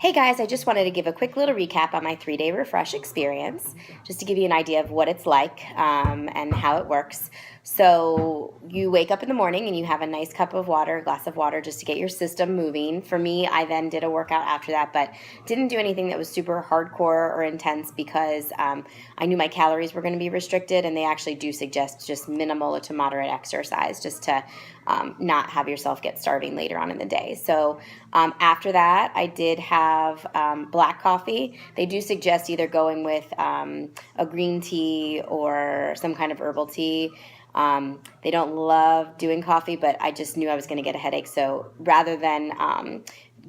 Hey guys, I just wanted to give a quick little recap on my 3-day refresh experience, just to give you an idea of what it's like and how it works. So you wake up in the morning and you have a nice cup of water, a glass of water, just to get your system moving. For me, I then did a workout after that, but didn't do anything that was super hardcore or intense because I knew my calories were going to be restricted, and they actually do suggest just minimal to moderate exercise just to not have yourself get starving later on in the day. So after that, I did have black coffee. They do suggest either going with a green tea or some kind of herbal tea. They don't love doing coffee, but I just knew I was going to get a headache. So rather than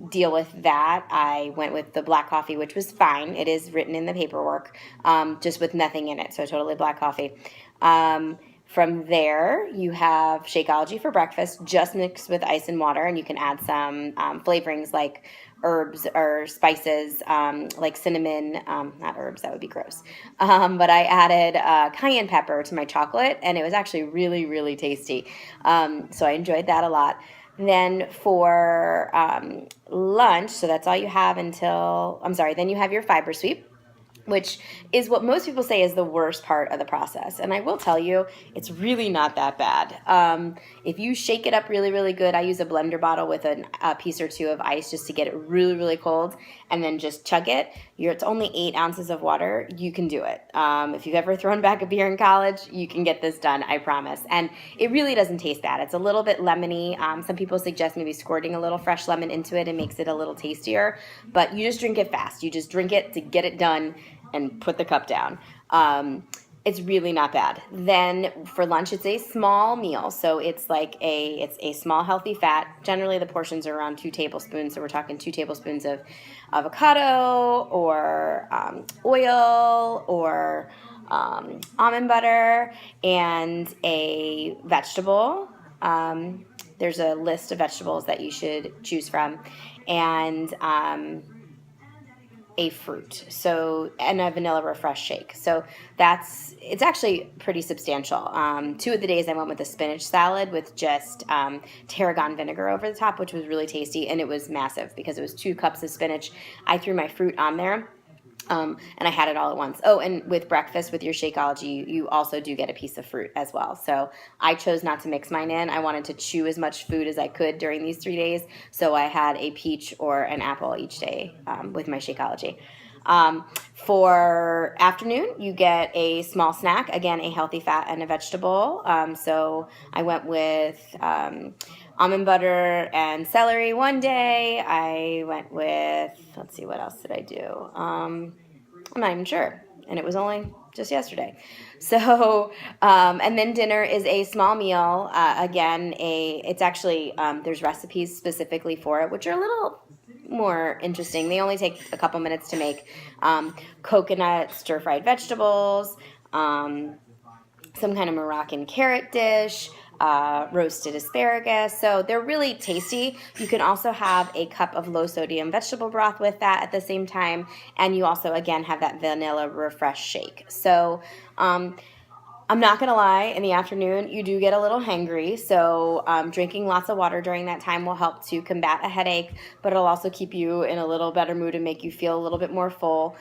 deal with that, I went with the black coffee, which was fine. It is written in the paperwork, just with nothing in it. So totally black coffee. From there, you have Shakeology for breakfast, just mixed with ice and water, and you can add some flavorings like herbs or spices, like cinnamon, not herbs, that would be gross. But I added cayenne pepper to my chocolate, and it was actually really, really tasty. So I enjoyed that a lot. Then for lunch, so that's all you have then you have your fiber sweep, which is what most people say is the worst part of the process. And I will tell you, it's really not that bad. If you shake it up really, really good, I use a blender bottle with a piece or two of ice just to get it really, really cold, and then just chug it. It's only 8 ounces of water. You can do it. If you've ever thrown back a beer in college, you can get this done, I promise. And it really doesn't taste bad. It's a little bit lemony. Some people suggest maybe squirting a little fresh lemon into it. It makes it a little tastier. But you just drink it fast. You just drink it to get it done and put the cup down. It's really not bad. Then for lunch, it's a small meal. So it's a small healthy fat. Generally, the portions are around 2 tablespoons. So we're talking 2 tablespoons of avocado or oil or almond butter and a vegetable. There's a list of vegetables that you should choose from. And a fruit, and a vanilla refresh shake. So it's actually pretty substantial. 2 of the days I went with a spinach salad with just tarragon vinegar over the top, which was really tasty, and it was massive because it was 2 cups of spinach. I threw my fruit on there. And I had it all at once. Oh, and with breakfast, with your Shakeology, you also do get a piece of fruit as well. So I chose not to mix mine in. I wanted to chew as much food as I could during these 3 days. So I had a peach or an apple each day with my Shakeology. For afternoon, you get a small snack. Again, a healthy fat and a vegetable. So I went with almond butter and celery one day. I went with, let's see, what else did I do? I'm not even sure. And it was only just yesterday. So, and then dinner is a small meal. Again, it's actually, there's recipes specifically for it, which are a little more interesting. They only take a couple minutes to make. Coconut stir-fried vegetables, some kind of Moroccan carrot dish, roasted asparagus. So they're really tasty. You can also have a cup of low sodium vegetable broth with that at the same time. And you also, again, have that vanilla refresh shake. So I'm not going to lie, in the afternoon, you do get a little hangry, so drinking lots of water during that time will help to combat a headache, but it'll also keep you in a little better mood and make you feel a little bit more full.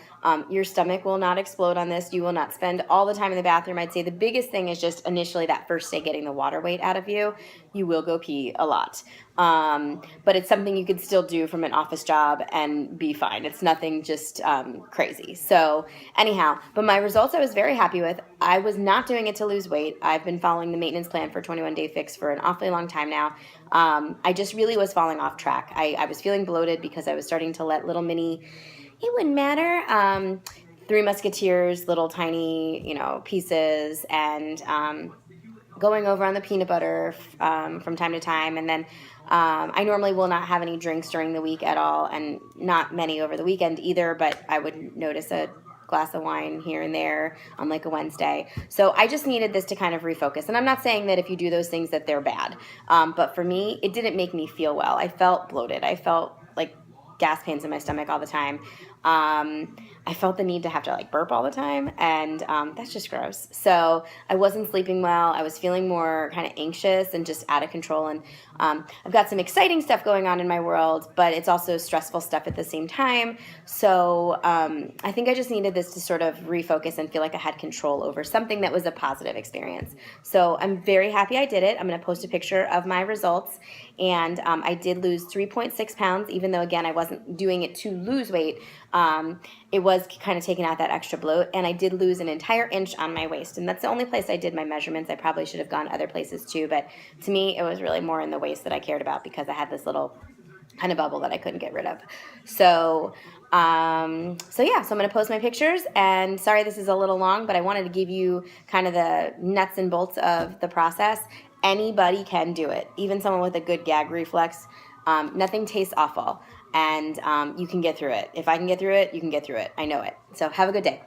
Your stomach will not explode on this. You will not spend all the time in the bathroom. I'd say the biggest thing is just initially that first day getting the water weight out of you. You will go pee a lot. But it's something you could still do from an office job and be fine. It's nothing just crazy. So anyhow, but my results I was very happy with. I was not doing it to lose weight. I've been following the maintenance plan for 21 Day Fix for an awfully long time now. I just really was falling off track. I was feeling bloated because I was starting to let little mini, it wouldn't matter, Three Musketeers, little tiny, pieces, and going over on the peanut butter from time to time. And then I normally will not have any drinks during the week at all, and not many over the weekend either, but I would notice a glass of wine here and there on like a Wednesday. So I just needed this to kind of refocus. And I'm not saying that if you do those things that they're bad, but for me, it didn't make me feel well. I felt bloated. I felt like gas pains in my stomach all the time. I felt the need to have to like burp all the time, and that's just gross. So I wasn't sleeping well. I was feeling more kind of anxious and just out of control. And I've got some exciting stuff going on in my world, but it's also stressful stuff at the same time. So I think I just needed this to sort of refocus and feel like I had control over something that was a positive experience. So I'm very happy I did it. I'm going to post a picture of my results. And I did lose 3.6 pounds, even though, again, I wasn't doing it to lose weight. It was kind of taking out that extra bloat, and I did lose an entire inch on my waist, and that's the only place I did my measurements. I probably should have gone other places too, but to me, it was really more in the waist that I cared about because I had this little kind of bubble that I couldn't get rid of. So I'm going to post my pictures, and sorry this is a little long, but I wanted to give you kind of the nuts and bolts of the process. Anybody can do it, even someone with a good gag reflex. Nothing tastes awful, and you can get through it. If I can get through it, you can get through it. I know it. So have a good day.